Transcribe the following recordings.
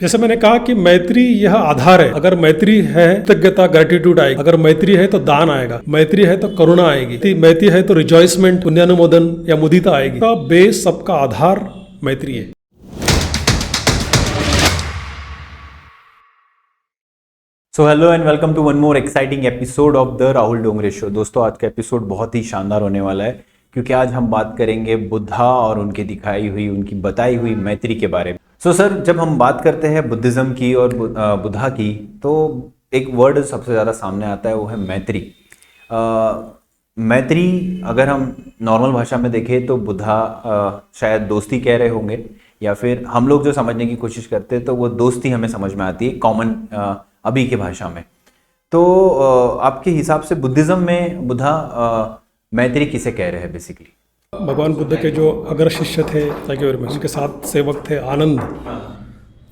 जैसे मैंने कहा कि मैत्री यह आधार है। अगर मैत्री है कृतज्ञता ग्रेटिट्यूड आएगी, अगर मैत्री है तो दान आएगा, मैत्री है तो करुणा आएगी, मैत्री है तो रिजॉइसमेंट पुण्यानुमोदन या मुदिता आएगी। सबका बेस, सबका आधार मैत्री है। So hello and welcome to one more exciting episode of the Rahul Dongre show. दोस्तों, आज का एपिसोड बहुत ही शानदार होने वाला है क्योंकि आज हम बात करेंगे बुद्धा और उनकी दिखाई हुई, उनकी बताई हुई मैत्री के बारे में। सो सर, जब हम बात करते हैं बुद्धिज्म की और बुद्धा की, तो एक वर्ड सबसे ज़्यादा सामने आता है, वो है मैत्री। मैत्री अगर हम नॉर्मल भाषा में देखें तो बुद्धा शायद दोस्ती कह रहे होंगे, या फिर हम लोग जो समझने की कोशिश करते हैं तो वो दोस्ती हमें समझ में आती है कॉमन अभी की भाषा में। तो आपके हिसाब से बुद्धिज्म में बुद्धा मैत्री किसे कह रहे हैं बेसिकली? भगवान बुद्ध के जो अग्र शिष्य थे, उनके साथ सेवक थे आनंद,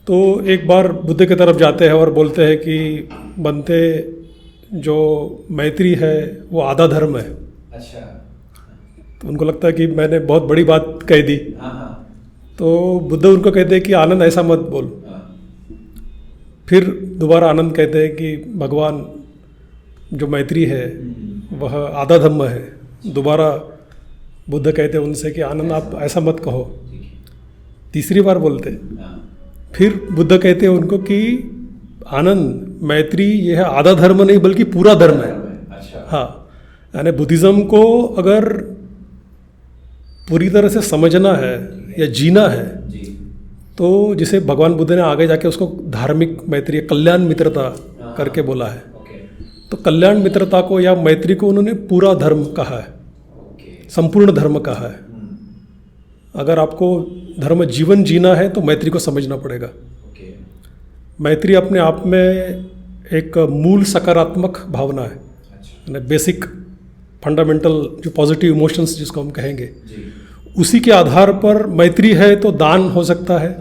तो एक बार बुद्ध की तरफ जाते हैं और बोलते हैं कि बनते जो मैत्री है वो आधा धर्म है। अच्छा। तो उनको लगता है कि मैंने बहुत बड़ी बात कह दी। तो बुद्ध उनको कहते हैं कि आनंद ऐसा मत बोल। फिर दोबारा आनंद कहते हैं कि भगवान जो मैत्री है वह आधा धर्म है। दोबारा बुद्ध कहते हैं उनसे कि आनंद आप ऐसा मत कहो। तीसरी बार बोलते, फिर बुद्ध कहते हैं उनको कि आनंद मैत्री ये है आधा धर्म नहीं बल्कि पूरा धर्म है। अच्छा। हाँ, यानी बुद्धिज्म को अगर पूरी तरह से समझना है या जीना है तो जिसे भगवान बुद्ध ने आगे जाके उसको धार्मिक मैत्री, कल्याण मित्रता करके बोला है। तो कल्याण मित्रता को या मैत्री को उन्होंने पूरा धर्म कहा है, संपूर्ण धर्म कहा है। अगर आपको धर्म जीवन जीना है तो मैत्री को समझना पड़ेगा। मैत्री अपने आप में एक मूल सकारात्मक भावना है, यानी बेसिक फंडामेंटल जो पॉजिटिव इमोशंस जिसको हम कहेंगे, उसी के आधार पर मैत्री है तो दान हो सकता है,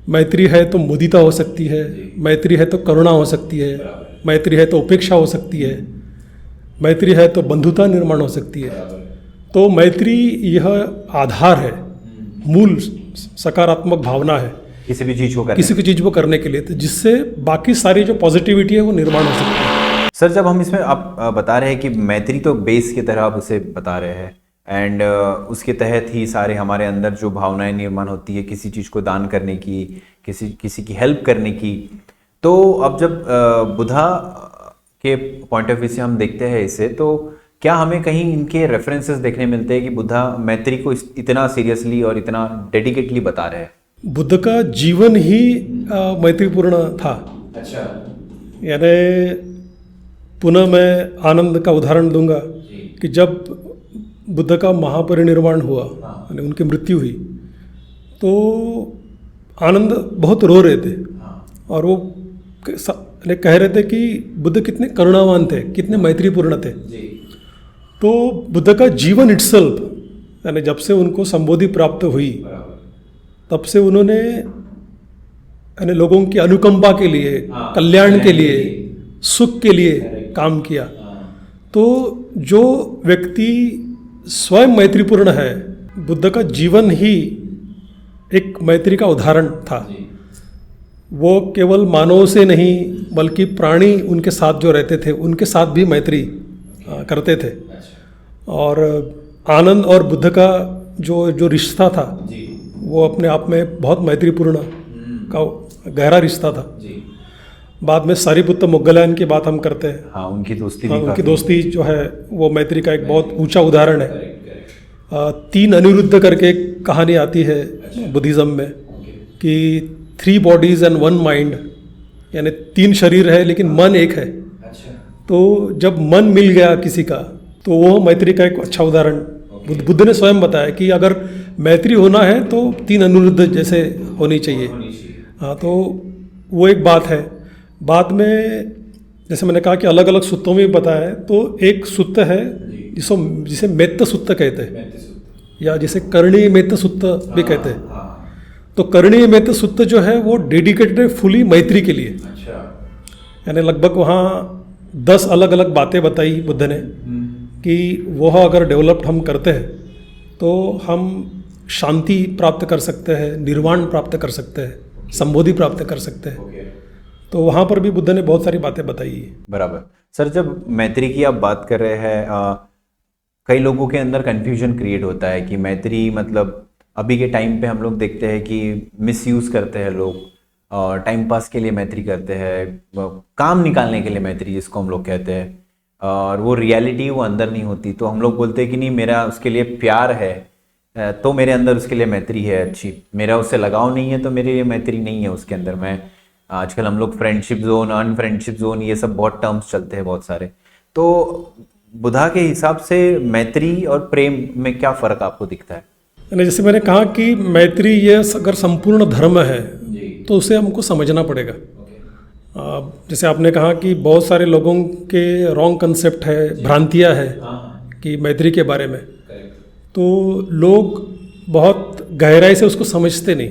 मैत्री है तो मुदिता हो सकती है, मैत्री है तो करुणा हो सकती है, मैत्री है तो उपेक्षा हो सकती है, मैत्री है तो बंधुता निर्माण हो सकती है। तो मैत्री यह आधार है, मूल सकारात्मक भावना है किसी भी चीज़ को करने के लिए, तो जिससे बाकी सारी जो पॉजिटिविटी है वो निर्माण हो सकती है। सर, जब हम इसमें आप बता रहे हैं कि मैत्री तो बेस की तरह आप उसे बता रहे हैं, एंड उसके तहत ही सारे हमारे अंदर जो भावनाएं निर्माण होती है किसी चीज़ को दान करने की, किसी की हेल्प करने की, तो अब जब बुद्धा के पॉइंट ऑफ व्यू से हम देखते हैं इसे, तो क्या हमें कहीं इनके रेफरेंसेस देखने मिलते हैं कि बुद्धा मैत्री को इतना सीरियसली और इतना डेडिकेटली बता रहे हैं? बुद्ध का जीवन ही मैत्रीपूर्ण था। अच्छा। यानी पुनः मैं आनंद का उदाहरण दूंगा कि जब बुद्ध का महापरिनिर्वाण हुआ, यानी उनकी मृत्यु हुई, तो आनंद बहुत रो रहे थे और वो कह रहे थे कि बुद्ध कितने करुणावान थे, कितने मैत्रीपूर्ण थे। तो बुद्ध का जीवन इटसेल्फ, यानी जब से उनको संबोधि प्राप्त हुई तब से उन्होंने यानी लोगों की अनुकंपा के लिए, कल्याण के लिए, सुख के लिए काम किया। तो जो व्यक्ति स्वयं मैत्रीपूर्ण है, बुद्ध का जीवन ही एक मैत्री का उदाहरण था। वो केवल मानव से नहीं बल्कि प्राणी उनके साथ जो रहते थे उनके साथ भी मैत्री करते थे। और आनंद और बुद्ध का जो रिश्ता था वो अपने आप में बहुत मैत्रीपूर्ण का गहरा रिश्ता था। बाद में सारिपुत्त मोग्गलवान की बात हम करते हैं। हाँ, उनकी दोस्ती जो है वो मैत्री का एक बहुत ऊंचा उदाहरण है। 3 अनिरुद्ध करके एक कहानी आती है बुद्धिज्म में कि 3 बॉडीज एंड 1 माइंड, यानी 3 शरीर है लेकिन मन एक है। तो जब मन मिल गया किसी का तो वो मैत्री का एक अच्छा उदाहरण बुद्ध ने स्वयं बताया कि अगर मैत्री होना है तो 3 अनिरुद्ध जैसे होनी चाहिए। हाँ, तो वो एक बात है। बाद में जैसे मैंने कहा कि अलग अलग सूत्रों में बताया है, तो एक सूत्र है जिसे मेत्त सूत्र कहते हैं, या जिसे कर्णीय मेत्त सूत्र भी कहते हैं। तो कर्णीय मेत्त सूत्र जो है वो डेडिकेटेड है फुली मैत्री के लिए। यानी लगभग वहाँ 10 अलग अलग बातें बताई बुद्ध ने कि वह अगर डेवलप्ड हम करते हैं तो हम शांति प्राप्त कर सकते हैं, निर्वाण प्राप्त कर सकते हैं। संबोधि प्राप्त कर सकते हैं। तो वहाँ पर भी बुद्ध ने बहुत सारी बातें बताई है। बराबर। सर, जब मैत्री की आप बात कर रहे हैं, कई लोगों के अंदर कंफ्यूजन क्रिएट होता है कि मैत्री मतलब अभी के टाइम पे हम लोग देखते हैं कि मिसयूज़ करते हैं लोग, टाइम पास के लिए मैत्री करते हैं, काम निकालने के लिए मैत्री जिसको हम लोग कहते हैं, और वो रियलिटी वो अंदर नहीं होती। तो हम लोग बोलते हैं कि नहीं, मेरा उसके लिए प्यार है तो मेरे अंदर उसके लिए मैत्री है अच्छी, मेरा उससे लगाव नहीं है तो मेरे लिए मैत्री नहीं है उसके अंदर। मैं आजकल हम लोग फ्रेंडशिप जोन, अनफ्रेंडशिप जोन, ये सब बहुत टर्म्स चलते हैं बहुत सारे। तो बुद्धा के हिसाब से मैत्री और प्रेम में क्या फ़र्क आपको दिखता है? जैसे मैंने कहा कि मैत्री ये अगर संपूर्ण धर्म है तो उसे हमको समझना पड़ेगा। जैसे आपने कहा कि बहुत सारे लोगों के रॉन्ग कंसेप्ट है, भ्रांतियाँ है कि मैत्री के बारे में, तो लोग बहुत गहराई से उसको समझते नहीं,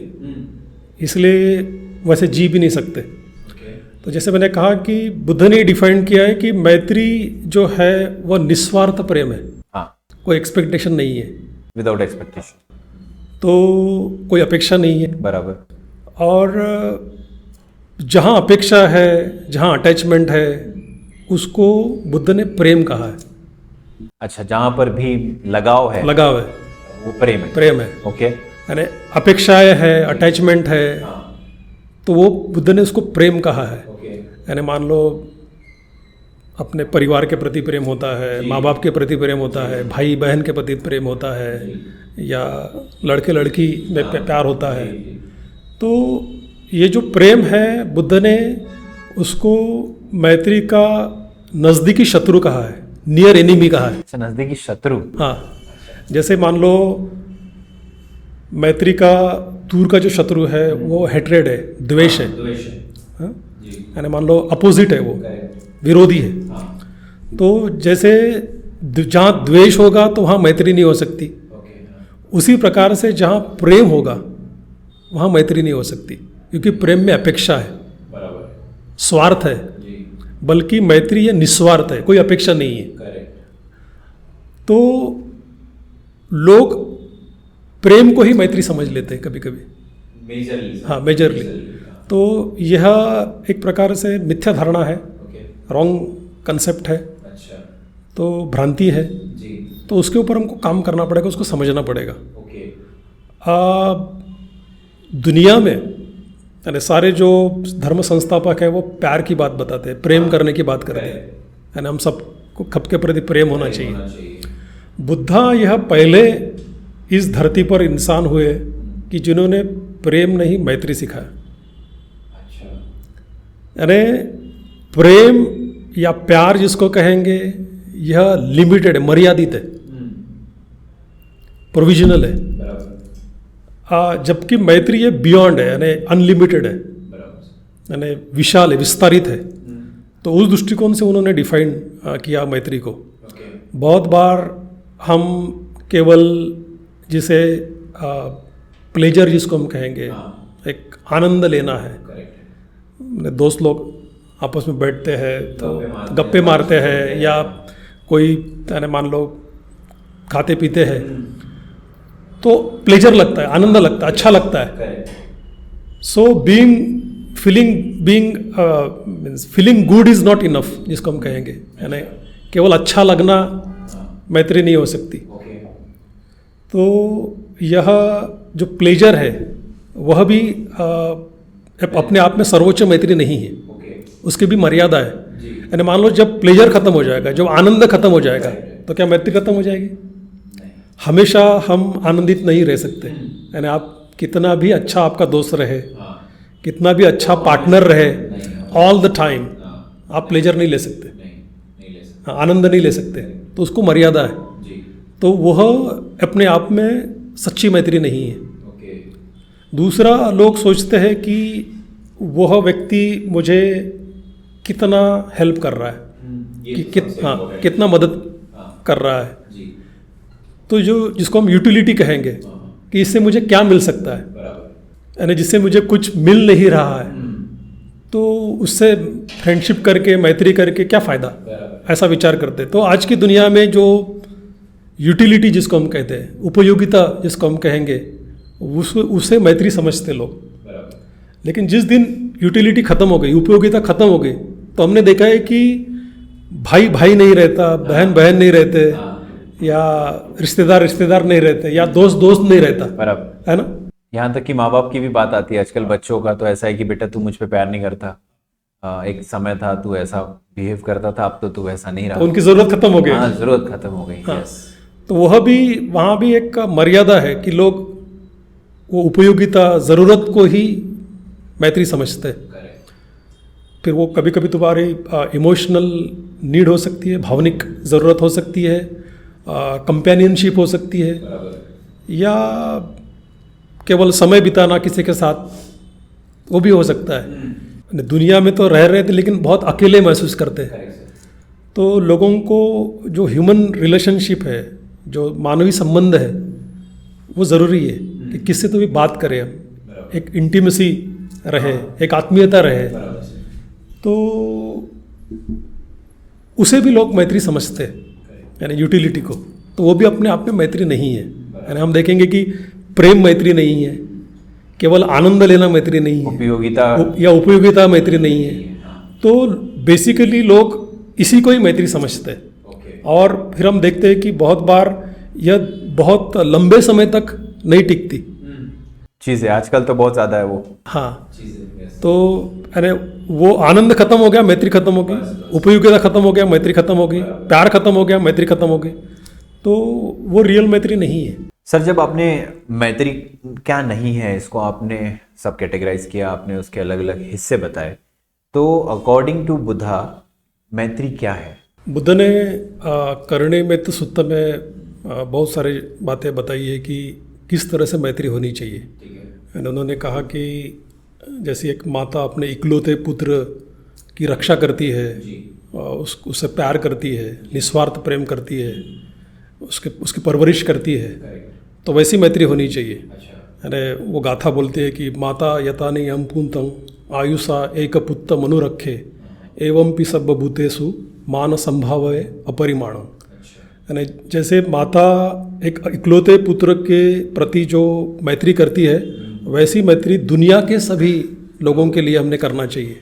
इसलिए वैसे जी भी नहीं सकते। तो जैसे मैंने कहा कि बुद्ध ने डिफाइन किया है कि मैत्री जो है वह निस्वार्थ प्रेम है। कोई एक्सपेक्टेशन नहीं है, विदाउट एक्सपेक्टेशन, तो कोई अपेक्षा नहीं है। बराबर। और जहाँ अपेक्षा है, जहाँ अटैचमेंट है, उसको बुद्ध ने प्रेम कहा है। अच्छा, जहाँ पर भी लगाव है वो प्रेम है। ओके। यानी अपेक्षाएं है, अटैचमेंट है, तो वो बुद्ध ने उसको प्रेम कहा है। यानी मान लो अपने परिवार के प्रति प्रेम होता है, माँ बाप के प्रति प्रेम होता है, भाई बहन के प्रति प्रेम होता है, या लड़के लड़की में प्यार होता है। तो ये जो प्रेम है, बुद्ध ने उसको मैत्री का नज़दीकी शत्रु कहा है, नियर एनिमी कहा है। अच्छा, नज़दीकी शत्रु। हाँ, जैसे मान लो मैत्री का दूर का जो शत्रु है वो हेट्रेड है, द्वेष है। यानी मान लो अपोजिट है, वो विरोधी है। तो जैसे जहाँ द्वेष होगा तो वहाँ मैत्री नहीं हो सकती, उसी प्रकार से जहाँ प्रेम होगा वहाँ मैत्री नहीं हो सकती, क्योंकि प्रेम में अपेक्षा है, स्वार्थ है, बल्कि मैत्री ये निस्वार्थ है, कोई अपेक्षा नहीं है। तो लोग प्रेम को ही मैत्री समझ लेते हैं कभी कभी, मेजरली। तो यह एक प्रकार से मिथ्या धारणा है, रॉन्ग कंसेप्ट है, तो भ्रांति है। तो उसके ऊपर हमको काम करना पड़ेगा, उसको समझना पड़ेगा। दुनिया में यानी सारे जो धर्म संस्थापक है वो प्यार की बात बताते हैं, प्रेम करने की बात करते हैं, यानी हम सबको सबके प्रति प्रेम होना चाहिए। बुद्धा यह पहले इस धरती पर इंसान हुए कि जिन्होंने प्रेम नहीं मैत्री सिखाया। यानी प्रेम या प्यार जिसको कहेंगे यह लिमिटेड है, मर्यादित है, प्रोविजनल है, जबकि मैत्री ये बियॉन्ड है, यानी अनलिमिटेड है, यानी विशाल है, विस्तारित है। तो उस दृष्टिकोण से उन्होंने डिफाइन किया मैत्री को। बहुत बार हम केवल जिसे प्लेजर जिसको हम कहेंगे, एक आनंद लेना है, दोस्त लोग आपस में बैठते हैं तो गप्पे मारते हैं, या कोई मान लो खाते पीते हैं, तो प्लेजर लगता है, आनंद लगता है, अच्छा लगता है। So feeling good is not enough, जिसको हम कहेंगे, यानी केवल अच्छा लगना मैत्री नहीं हो सकती। तो यह जो प्लेजर है वह भी अपने आप में सर्वोच्च मैत्री नहीं है, उसकी भी मर्यादा है। यानी मान लो जब प्लेजर खत्म हो जाएगा, जब आनंद खत्म हो जाएगा, तो क्या मैत्री खत्म हो जाएगी? हमेशा हम आनंदित नहीं रह सकते। यानी आप कितना भी अच्छा आपका दोस्त रहे, कितना भी अच्छा पार्टनर रहे, ऑल द टाइम आप प्लेजर नहीं ले सकते, आनंद नहीं ले सकते, तो उसको मर्यादा है। तो वह अपने आप में सच्ची मैत्री नहीं है। दूसरा, लोग सोचते हैं कि वह व्यक्ति मुझे कितना हेल्प कर रहा है, कि कितना मदद कर रहा है, तो जो जिसको हम यूटिलिटी कहेंगे, कि इससे मुझे क्या मिल सकता है, यानी जिससे मुझे कुछ मिल नहीं रहा है, तो उससे फ्रेंडशिप करके, मैत्री करके क्या फ़ायदा, ऐसा विचार करते। तो आज की दुनिया में जो यूटिलिटी जिसको हम कहते हैं, उपयोगिता जिसको हम कहेंगे, उसे मैत्री समझते लोग। लेकिन जिस दिन यूटिलिटी खत्म हो गई, उपयोगिता खत्म हो गई, तो हमने देखा है कि भाई भाई नहीं रहता, बहन बहन नहीं रहते, या रिश्तेदार रिश्तेदार नहीं रहते, या दोस्त दोस्त नहीं रहता, बराबर है ना। यहाँ तक कि माँ बाप की भी बात आती है आजकल बच्चों का, तो ऐसा है कि बेटा तू मुझ पे प्यार नहीं करता, एक समय था तू ऐसा बिहेव करता था, अब तो तू वैसा नहीं तो रहा। उनकी ज़रूरत खत्म हो गई। हाँ, जरूरत खत्म हो गई। हाँ। यस। तो वह भी, वहाँ भी एक मर्यादा है कि लोग वो उपयोगिता, ज़रूरत को ही मैत्री समझते हैं। फिर वो कभी कभी तुम्हारी इमोशनल नीड हो सकती है, भावनिक ज़रूरत हो सकती है, कंपेनियनशिप हो सकती है, या केवल समय बिताना किसी के साथ, वो भी हो सकता है। दुनिया में तो रह रहे थे लेकिन बहुत अकेले महसूस करते हैं। तो लोगों को जो ह्यूमन रिलेशनशिप है, जो मानवीय संबंध है, वो ज़रूरी है कि किससे तो भी बात करें हम, एक इंटीमेसी रहे, एक आत्मीयता रहे, तो उसे भी लोग मैत्री समझते हैं, यानी यूटिलिटी को। तो वो भी अपने आप में मैत्री नहीं है। यानी हम देखेंगे कि प्रेम मैत्री नहीं है, केवल आनंद लेना मैत्री नहीं है, उपयोगिता मैत्री नहीं है। तो बेसिकली लोग इसी को ही मैत्री समझते हैं। और फिर हम देखते हैं कि बहुत बार यह बहुत लंबे समय तक नहीं टिकती चीज़ है, आजकल तो बहुत ज़्यादा है वो। हाँ, तो अरे वो आनंद खत्म हो गया, मैत्री खत्म हो गई, उपयोगिता खत्म हो गया, मैत्री खत्म हो गई, प्यार खत्म हो गया, मैत्री खत्म हो गई, तो वो रियल मैत्री नहीं है। सर, जब आपने मैत्री क्या नहीं है इसको आपने सब कैटेगराइज किया, आपने उसके अलग अलग हिस्से बताए, तो अकॉर्डिंग टू बुद्धा मैत्री क्या है? बुद्ध ने करुणेमित्र सूत्र में बहुत सारी बातें बताई है कि किस तरह से मैत्री होनी चाहिए। उन्होंने कहा कि जैसे एक माता अपने इकलौते पुत्र की रक्षा करती है, उससे प्यार करती है, निस्वार्थ प्रेम करती है, उसकी परवरिश करती है, तो वैसी मैत्री होनी चाहिए। अरे वो गाथा बोलती है कि माता यतानि यम पुंतं आयुषा एक पुत्र मनु रखे एवं पि सर्वभूतेषु मान संभावय अपरिमाणम। यानी जैसे माता एक इकलौते पुत्र के प्रति जो मैत्री करती है, वैसी मैत्री दुनिया के सभी लोगों के लिए हमने करना चाहिए।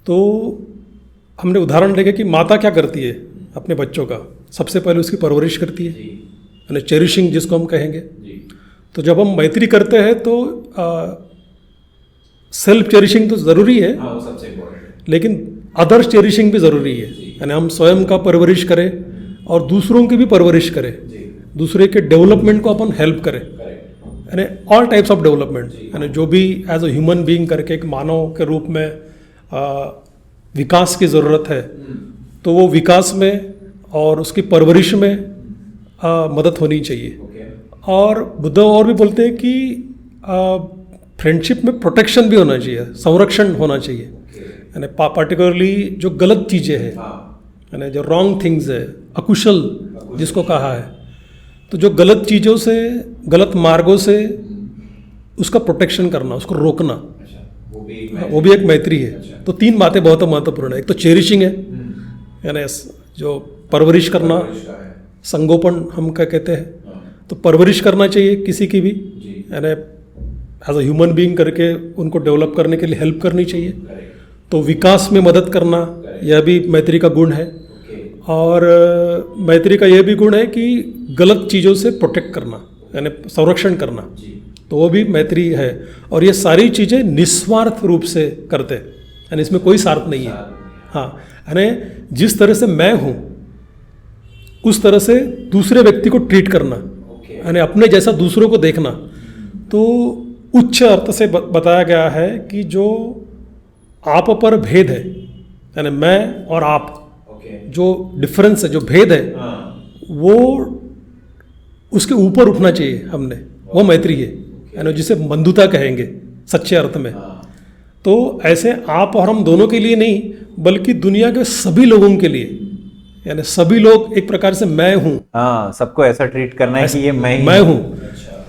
तो हमने उदाहरण देखे कि माता क्या करती है अपने बच्चों का, सबसे पहले उसकी परवरिश करती है, यानी चेरिशिंग जिसको हम कहेंगे। तो जब हम मैत्री करते हैं तो सेल्फ चेरिशिंग तो ज़रूरी है, लेकिन अदर्स चेरिशिंग भी ज़रूरी है। यानी हम स्वयं का परवरिश करें और दूसरों की भी परवरिश करें, दूसरे के डेवलपमेंट को अपन हेल्प करें, यानी ऑल टाइप्स ऑफ डेवलपमेंट, यानी जो भी एज अ ह्यूमन बीइंग करके एक मानव के रूप में विकास की ज़रूरत है, तो वो विकास में और उसकी परवरिश में मदद होनी चाहिए। और बुद्ध और भी बोलते हैं कि फ्रेंडशिप में प्रोटेक्शन भी होना चाहिए, संरक्षण होना चाहिए। यानी पार्टिकुलरली जो गलत चीज़ें हैं, यानी जो रॉन्ग थिंग्स है, अकुशल जिसको कहा है, तो जो गलत चीज़ों से, गलत मार्गों से उसका प्रोटेक्शन करना, उसको रोकना, वो भी एक मैत्री है। तो तीन बातें बहुत महत्वपूर्ण है। एक तो चेरिशिंग है, यानी जो परवरिश करना, संगोपन हम क्या कहते हैं, तो परवरिश करना चाहिए किसी की भी, यानी एज अ ह्यूमन बीइंग करके उनको डेवलप करने के लिए हेल्प करनी चाहिए। तो विकास में मदद करना, यह भी मैत्री का गुण है। और मैत्री का यह भी गुण है कि गलत चीज़ों से प्रोटेक्ट करना, यानी संरक्षण करना, तो वो भी मैत्री है। और ये सारी चीज़ें निस्वार्थ रूप से करते हैं, यानी इसमें कोई स्वार्थ नहीं है। हाँ, यानी जिस तरह से मैं हूँ उस तरह से दूसरे व्यक्ति को ट्रीट करना, यानी अपने जैसा दूसरों को देखना। तो उच्च अर्थ से बताया गया है कि जो आप पर भेद है, यानी मैं और आप, जो डिफरेंस है, जो भेद है, वो उसके ऊपर उठना चाहिए हमने, वो मैत्री है, यानी जिसे बंधुता कहेंगे सच्चे अर्थ में। तो ऐसे आप और हम दोनों के लिए नहीं, बल्कि दुनिया के सभी लोगों के लिए, यानी सभी लोग एक प्रकार से मैं हूँ। हाँ, सबको ऐसा ट्रीट करना है कि ये मैं हूँ।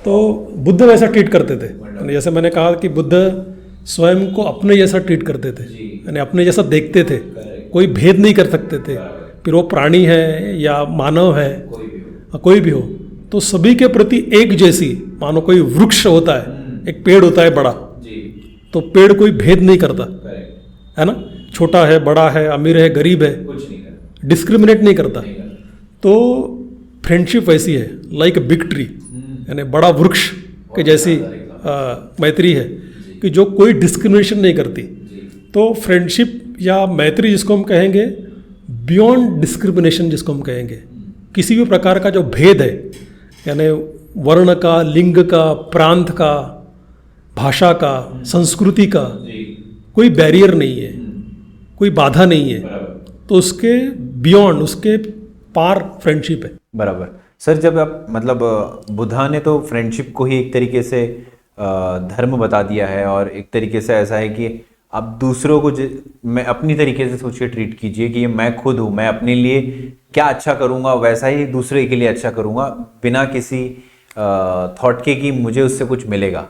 तो बुद्ध वैसा ट्रीट करते थे। जैसे मैंने कहा कि बुद्ध स्वयं को अपने जैसा ट्रीट करते थे, यानी अपने जैसा देखते थे, कोई भेद नहीं कर सकते थे, फिर वो प्राणी है या मानव है, कोई भी हो, तो सभी के प्रति एक जैसी, मानो कोई वृक्ष होता है, एक पेड़ होता है बड़ा, तो पेड़ कोई भेद नहीं करता, है ना, छोटा है बड़ा है अमीर है गरीब है, कुछ नहीं करता, डिस्क्रिमिनेट नहीं करता। तो फ्रेंडशिप वैसी है, लाइक अ बिग ट्री, यानी बड़ा वृक्ष के जैसी मैत्री है कि जो कोई डिस्क्रिमिनेशन नहीं करती। तो फ्रेंडशिप या मैत्री जिसको हम कहेंगे, बियॉन्ड डिस्क्रिमिनेशन जिसको हम कहेंगे, किसी भी प्रकार का जो भेद है, यानी वर्ण का, लिंग का, प्रांत का, भाषा का, संस्कृति का कोई बैरियर नहीं है, कोई बाधा नहीं है, तो उसके बियॉन्ड, उसके पार फ्रेंडशिप है। बराबर। सर जब आप मतलब बुद्धा ने तो फ्रेंडशिप को ही एक तरीके से धर्म बता दिया है, और एक तरीके से ऐसा है कि आप दूसरों को मैं अपनी तरीके से सोचिए, ट्रीट कीजिए कि ये मैं खुद हूँ, मैं अपने लिए क्या अच्छा करूँगा वैसा ही दूसरे के लिए अच्छा करूँगा, बिना किसी थॉट के कि मुझे उससे कुछ मिलेगा।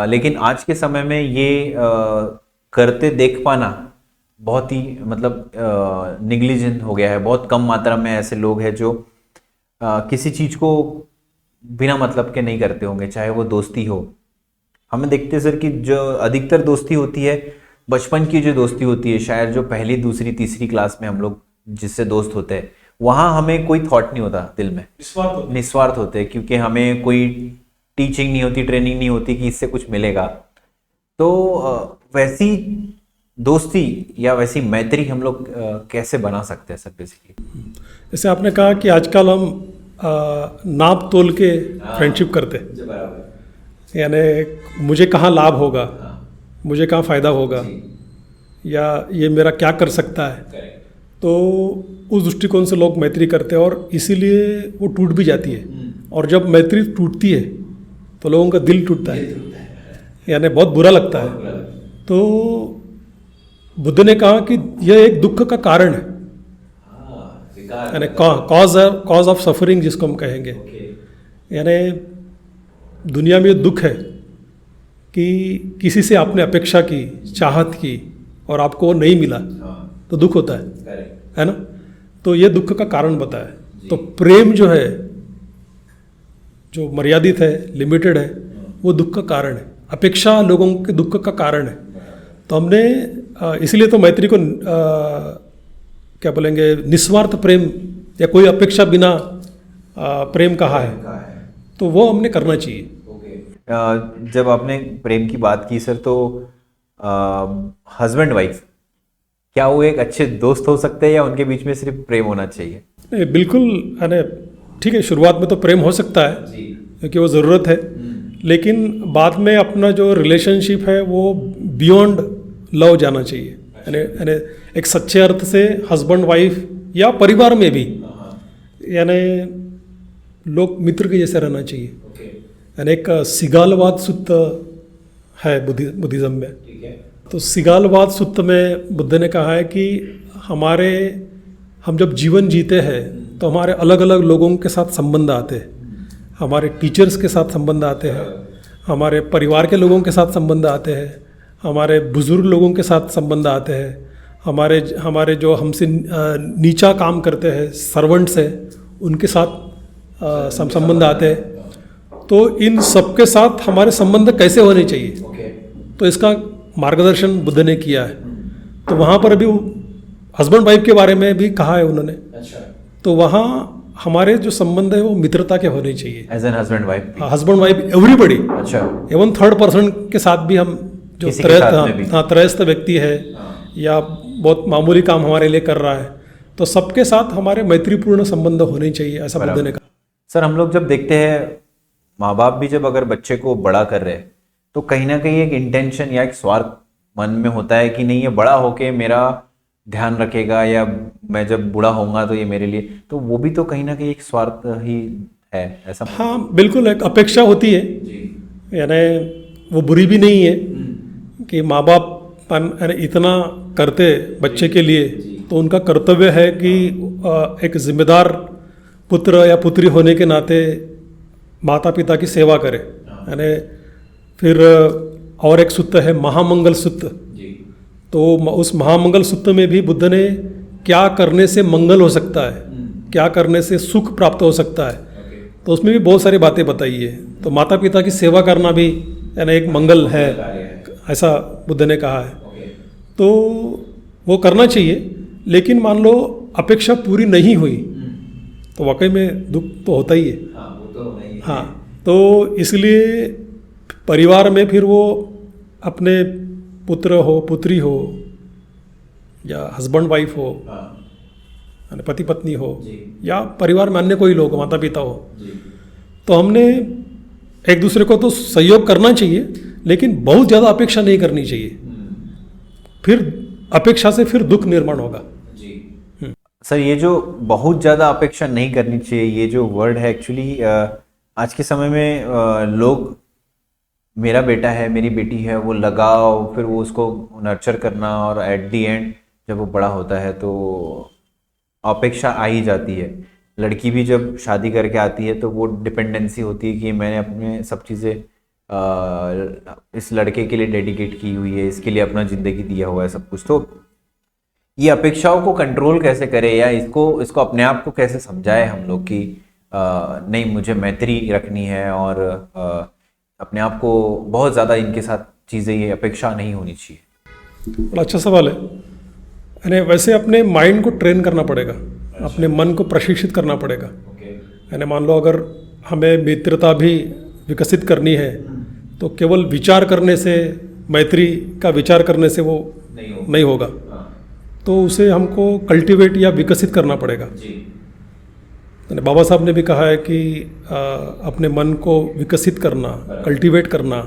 लेकिन आज के समय में ये करते देख पाना बहुत ही मतलब निग्लिजेंट हो गया है। बहुत कम मात्रा में ऐसे लोग हैं जो किसी चीज़ को बिना मतलब के नहीं करते होंगे, चाहे वो दोस्ती हो। हमें देखते हैं सर कि जो अधिकतर दोस्ती होती है, बचपन की जो दोस्ती होती है, शायद जो पहली दूसरी तीसरी क्लास में हम लोग जिससे दोस्त होते हैं, वहाँ हमें कोई थॉट नहीं होता दिल में, निस्वार्थ होते हैं, क्योंकि हमें कोई टीचिंग नहीं होती, ट्रेनिंग नहीं होती कि इससे कुछ मिलेगा। तो वैसी दोस्ती या वैसी मैत्री हम लोग कैसे बना सकते हैं सर बेसिकली? जैसे आपने कहा कि आजकल हम नाप तोल के फ्रेंडशिप करते हैं, यानी मुझे कहाँ लाभ होगा, मुझे कहाँ फ़ायदा होगा, या ये मेरा क्या कर सकता है, तो उस दृष्टिकोण से लोग मैत्री करते हैं, और इसीलिए वो टूट भी जाती है। और जब मैत्री टूटती है तो लोगों का दिल टूटता है, यानी बहुत बुरा लगता है। तो बुद्ध ने कहा कि यह एक दुख का कारण है, यानी कॉज ऑफ सफरिंग जिसको हम कहेंगे। यानी दुनिया में ये दुख है कि किसी से आपने अपेक्षा की, चाहत की, और आपको वो नहीं मिला, तो दुख होता है ना। तो ये दुख का कारण बताया। तो प्रेम जो है, जो मर्यादित है, लिमिटेड है, वो दुख का कारण है। अपेक्षा लोगों के दुख का कारण है। तो हमने इसलिए तो मैत्री को क्या बोलेंगे, निस्वार्थ प्रेम या कोई अपेक्षा बिना प्रेम कहा है, तो वो हमने करना चाहिए। जब आपने प्रेम की बात की सर, तो हस्बैंड वाइफ क्या वो एक अच्छे दोस्त हो सकते हैं, या उनके बीच में सिर्फ प्रेम होना चाहिए? नहीं, बिल्कुल, अरे ठीक है, शुरुआत में तो प्रेम हो सकता है क्योंकि वो ज़रूरत है, लेकिन बाद में अपना जो रिलेशनशिप है वो बियॉन्ड लव जाना चाहिए। यानी एक सच्चे अर्थ से हस्बैंड वाइफ या परिवार में भी, यानी लोग मित्र के जैसे रहना चाहिए। यानी एक सिगालवाद सूत्र है बुद्धिज़्म में, तो सिगालवाद सूत्र में बुद्ध ने कहा है कि हम जब जीवन जीते हैं तो हमारे अलग अलग लोगों के साथ संबंध आते हैं। हमारे टीचर्स के साथ संबंध आते हैं, हमारे परिवार के लोगों के साथ संबंध आते हैं, हमारे बुज़ुर्ग लोगों के साथ संबंध आते हैं, हमारे जो हमसे नीचा काम करते हैं, सर्वेंट्स हैं, उनके साथ संबंध आते हैं। तो इन सबके साथ हमारे संबंध कैसे होने चाहिए, तो इसका मार्गदर्शन बुद्ध ने किया है। तो वहाँ पर भी हस्बैंड वाइफ के बारे में भी कहा है उन्होंने। तो वहाँ हमारे जो संबंध है वो मित्रता के होने चाहिए, as an husband wife, husband wife everybody. अच्छा, एवं थर्ड पर्सन के साथ भी हम जो त्रयस्थ व्यक्ति है या बहुत मामूली काम हमारे लिए कर रहा है, तो सबके साथ हमारे मैत्रीपूर्ण संबंध होने चाहिए, ऐसा बुद्ध ने कहा। सर हम लोग जब देखते हैं, माँ बाप भी जब अगर बच्चे को बड़ा कर रहे हैं, तो कहीं ना कहीं एक इंटेंशन या एक स्वार्थ मन में होता है कि नहीं, ये बड़ा होके मेरा ध्यान रखेगा, या मैं जब बूढ़ा होऊंगा तो ये मेरे लिए, तो वो भी तो कहीं ना कहीं एक स्वार्थ ही है, ऐसा? हाँ बिल्कुल, एक अपेक्षा होती है, यानी वो बुरी भी नहीं है कि माँ बाप इतना करते बच्चे के लिए, तो उनका कर्तव्य है कि एक जिम्मेदार पुत्र या पुत्री होने के नाते माता पिता की सेवा करे। यानी फिर और एक सूत्र है महामंगल सूत्र। तो उस महामंगल सूत्र में भी बुद्ध ने क्या करने से मंगल हो सकता है, क्या करने से सुख प्राप्त हो सकता है, तो उसमें भी बहुत सारी बातें बताई है। तो माता पिता की सेवा करना भी यानी एक मंगल है, ऐसा बुद्ध ने कहा है। तो वो करना चाहिए, लेकिन मान लो अपेक्षा पूरी नहीं हुई तो वाकई में दुख तो होता ही है। हाँ, तो इसलिए परिवार में फिर वो अपने पुत्र हो, पुत्री हो, या हस्बैंड वाइफ हो, पति पत्नी हो, या परिवार में अन्य कोई लोग, माता पिता हो, तो हमने एक दूसरे को तो सहयोग करना चाहिए, लेकिन बहुत ज़्यादा अपेक्षा नहीं करनी चाहिए। फिर अपेक्षा से फिर दुख निर्माण होगा। सर, ये जो बहुत ज़्यादा अपेक्षा नहीं करनी चाहिए, ये जो वर्ड है एक्चुअली आज के समय में लोग, मेरा बेटा है, मेरी बेटी है, वो लगाओ, फिर वो उसको नर्चर करना, और एट दी एंड जब वो बड़ा होता है तो अपेक्षा आ ही जाती है। लड़की भी जब शादी करके आती है तो वो डिपेंडेंसी होती है कि मैंने अपने सब चीज़ें इस लड़के के लिए डेडिकेट की हुई है, इसके लिए अपना ज़िंदगी दिया हुआ है सब कुछ। तो ये अपेक्षाओं को कंट्रोल कैसे करें, या इसको अपने आप को कैसे समझाए हम लोग कि नहीं, मुझे मैत्री रखनी है, और अपने आप को बहुत ज़्यादा इनके साथ चीज़ें, ये अपेक्षा नहीं होनी चाहिए। बड़ा अच्छा सवाल है। यानी वैसे अपने माइंड को ट्रेन करना पड़ेगा, अपने मन को प्रशिक्षित करना पड़ेगा। यानी मान लो अगर हमें मित्रता भी विकसित करनी है तो केवल विचार करने से, मैत्री का विचार करने से वो नहीं होगा। तो उसे हमको कल्टीवेट या विकसित करना पड़ेगा। बाबा साहब ने भी कहा है कि अपने मन को विकसित करना, कल्टीवेट करना,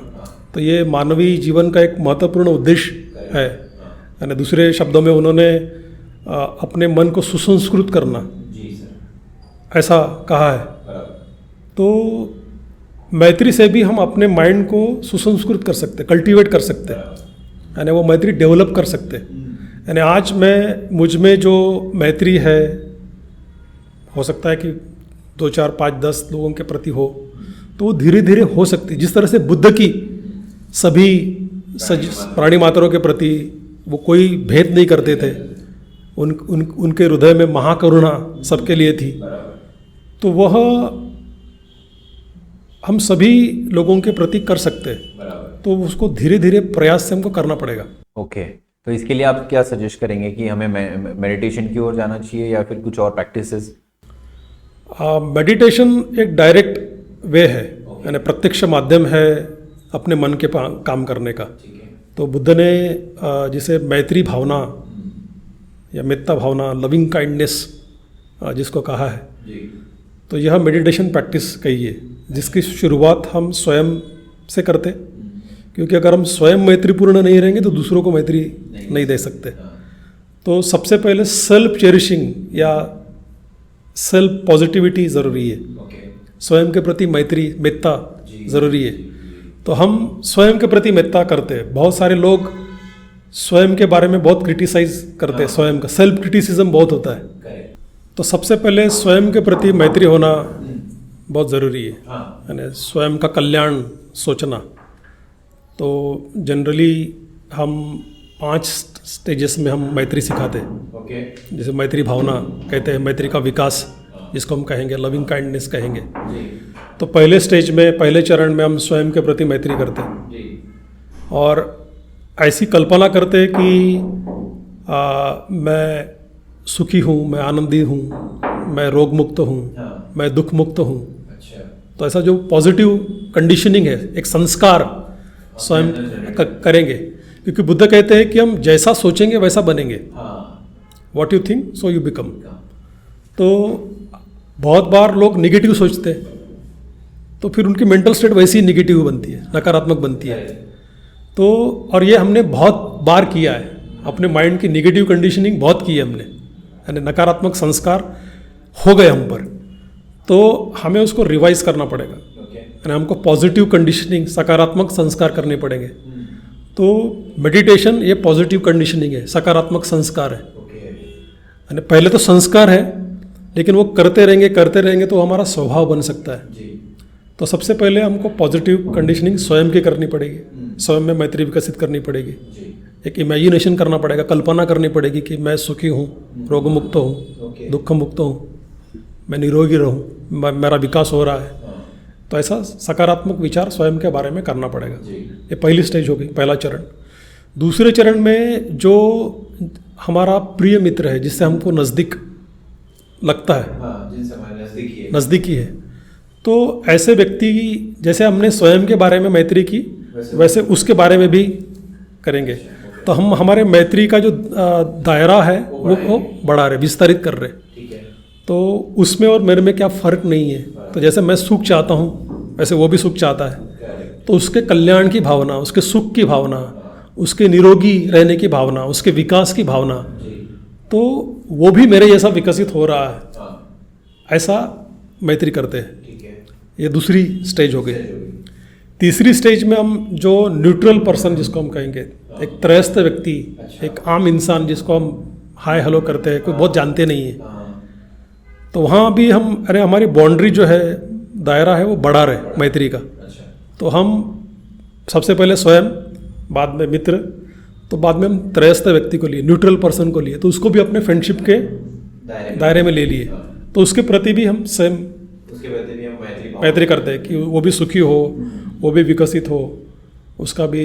तो ये मानवीय जीवन का एक महत्वपूर्ण उद्देश्य है। यानी दूसरे शब्दों में उन्होंने अपने मन को सुसंस्कृत करना ऐसा कहा है। तो मैत्री से भी हम अपने माइंड को सुसंस्कृत कर सकते, कल्टीवेट कर सकते, यानी वो मैत्री डेवलप कर सकते। यानी आज मुझ में जो मैत्री है, हो सकता है कि 2, 4, 5, 10 लोगों के प्रति हो, तो वो धीरे धीरे हो सकती। जिस तरह से बुद्ध की सभी प्राणी मात्रों के प्रति वो कोई भेद नहीं करते थे, उनके हृदय में महाकरुणा सबके लिए थी, तो वह हम सभी लोगों के प्रति कर सकते हैं। तो उसको धीरे धीरे प्रयास से हमको करना पड़ेगा। ओके, तो इसके लिए आप क्या सजेस्ट करेंगे कि हमें मेडिटेशन की ओर जाना चाहिए या फिर कुछ और प्रैक्टिसेस? मेडिटेशन एक डायरेक्ट वे है, यानी प्रत्यक्ष माध्यम है अपने मन के काम करने का। तो बुद्ध ने जिसे मैत्री भावना या मित्रता भावना, लविंग काइंडनेस जिसको कहा है, तो यह मेडिटेशन प्रैक्टिस कही है, जिसकी शुरुआत हम स्वयं से करते, क्योंकि अगर हम स्वयं मैत्रीपूर्ण नहीं रहेंगे तो दूसरों को मैत्री नहीं दे सकते। तो सबसे पहले सेल्फ चेरिशिंग या सेल्फ पॉजिटिविटी ज़रूरी है। स्वयं के प्रति मैत्री, मित्रता ज़रूरी है। तो हम स्वयं के प्रति मित्रता करते हैं। बहुत सारे लोग स्वयं के बारे में बहुत क्रिटिसाइज करते हैं, स्वयं का सेल्फ क्रिटिसिज्म बहुत होता है। तो सबसे पहले स्वयं के प्रति मैत्री होना बहुत ज़रूरी है, यानी स्वयं का कल्याण सोचना। तो जनरली हम 5 स्टेजेस में हम मैत्री सिखाते हैं। जैसे मैत्री भावना कहते हैं, मैत्री का विकास जिसको हम कहेंगे, लविंग काइंडनेस कहेंगे। तो पहले स्टेज में, पहले चरण में हम स्वयं के प्रति मैत्री करते हैं और ऐसी कल्पना करते कि मैं सुखी हूँ, मैं आनंदी हूँ, मैं रोग मुक्त हूँ, मैं दुख मुक्त हूँ। तो ऐसा जो पॉजिटिव कंडीशनिंग है, एक संस्कार स्वयं करेंगे, क्योंकि बुद्ध कहते हैं कि हम जैसा सोचेंगे वैसा बनेंगे। What you think so you become. तो बहुत बार लोग निगेटिव सोचते हैं, तो फिर उनकी मेंटल स्टेट वैसी ही निगेटिव बनती है, नकारात्मक बनती है। तो और ये हमने बहुत बार किया है, अपने माइंड की निगेटिव कंडीशनिंग बहुत की है हमने, यानी नकारात्मक संस्कार हो गए हम पर। तो हमें उसको रिवाइज करना पड़ेगा, यानी हमको पॉजिटिव कंडीशनिंग, सकारात्मक संस्कार करने पड़ेंगे। तो मेडिटेशन ये पॉजिटिव कंडीशनिंग है, सकारात्मक संस्कार है। यानी पहले तो संस्कार है, लेकिन वो करते रहेंगे तो हमारा स्वभाव बन सकता है। तो सबसे पहले हमको पॉजिटिव कंडीशनिंग स्वयं की करनी पड़ेगी, स्वयं में मैत्री विकसित करनी पड़ेगी। एक इमेजिनेशन करना पड़ेगा, कल्पना करनी पड़ेगी कि मैं सुखी हूँ, रोग मुक्त हूँ, दुख मुक्त हूँ, मैं निरोगी रहूँ, मेरा विकास हो रहा है। तो ऐसा सकारात्मक विचार स्वयं के बारे में करना पड़ेगा। ये पहली स्टेज हो गई, पहला चरण। दूसरे चरण में जो हमारा प्रिय मित्र है, जिससे हमको नज़दीक लगता है, जिनसे हमारे नज़दीकी है, तो ऐसे व्यक्ति जैसे हमने स्वयं के बारे में मैत्री की, वैसे उसके बारे में भी करेंगे। तो हम हमारे मैत्री का जो दायरा है वो बढ़ा रहे, विस्तारित कर रहे। तो उसमें और मेरे में क्या फ़र्क नहीं है। तो जैसे मैं सुख चाहता हूँ वैसे वो भी सुख चाहता है। तो उसके कल्याण की भावना, उसके सुख की भावना, उसके निरोगी रहने की भावना, उसके विकास की भावना, तो वो भी मेरे जैसा विकसित हो रहा है, ऐसा मैत्री करते हैं। ये दूसरी स्टेज हो गई। तीसरी स्टेज में हम जो न्यूट्रल पर्सन जिसको हम कहेंगे, एक त्रयस्थ व्यक्ति, एक आम इंसान जिसको हम हाय हेलो करते हैं, कोई बहुत जानते नहीं है, तो वहाँ भी हम हमारी बाउंड्री जो है, दायरा है, वो बढ़ा रहे मैत्री का। तो हम सबसे पहले स्वयं, बाद में मित्र, तो बाद में हम त्रयस्थ व्यक्ति को लिए, न्यूट्रल पर्सन को लिए, तो उसको भी अपने फ्रेंडशिप के दायरे में ले लिए। तो उसके प्रति भी हम स्वयं मैत्री करते हैं कि वो भी सुखी हो, वो भी विकसित हो, उसका भी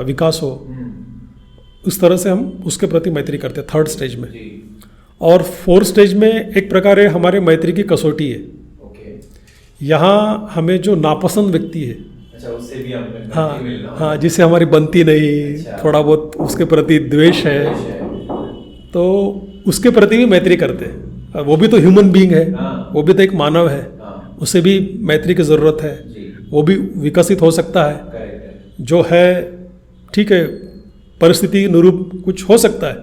विकास हो। उस तरह से हम उसके प्रति मैत्री करते हैं थर्ड स्टेज में। और फोर्थ स्टेज में एक प्रकार है हमारे मैत्री की कसौटी है। यहाँ हमें जो नापसंद व्यक्ति है, उससे भी हाँ, जिससे हमारी बनती नहीं, थोड़ा बहुत उसके प्रति द्वेष है, तो उसके प्रति भी मैत्री करते हैं। वो भी तो ह्यूमन बीइंग है, वो भी तो एक मानव है, उसे भी मैत्री की ज़रूरत है। वो भी विकसित हो सकता है, जो है ठीक है, परिस्थिति अनुरूप कुछ हो सकता है,